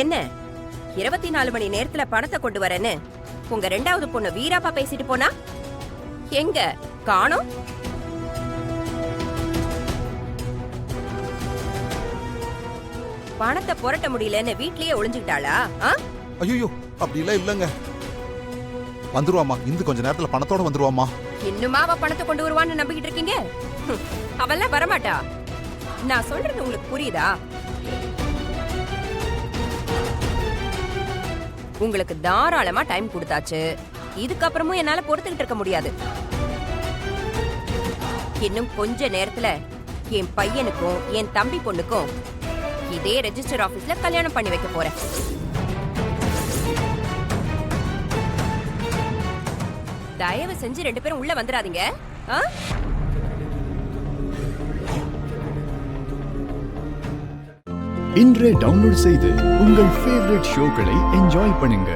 என்ன 24 மணி நேரத்துல பணத்தை கொண்டு வரேன்னு உங்க ரெண்டாவது பொண்ணு வீராப்பா பேசிட்டு போனா? எங்க காணோம்? பணத்தை புரட்ட முடியலன்னு வீட்லயே ஒளிஞ்சுக்கிட்டாளா? ஐயோ அப்படி எல்லாம் இல்லங்க. வந்துருவாமா, இந்த கொஞ்ச நேரத்துல பணத்தோட வந்துருவாமா. இன்னுமா அவ பணத்தை கொண்டு வருவான்னு நம்பிக்கிட்டு இருக்கீங்க? அவெல்லாம் வரமாட்டா. நான் சொல்றது உங்களுக்கு புரியுதா? உங்களுக்கு தாராளமா டைம் கொடுத்தாச்சு. இதுக்கப்புறமும் என்னால பொறுத்துக்கிட்டு இருக்க முடியாது. இன்னும் கொஞ்ச நேரத்துல என் பையனுக்கும் என் தம்பி பொண்ணுக்கும் இதே ரெஜிஸ்டர் ஆபீஸ்ல கல்யாணம் பண்ணி வைக்க போறேன். தயவு செஞ்சு 2 பேரும் உள்ள வந்துடாதீங்க. இன்றே டவுன்லோட் செய்து உங்கள் ஃபேவரட் ஷோக்களை என்ஜாய் பண்ணுங்க.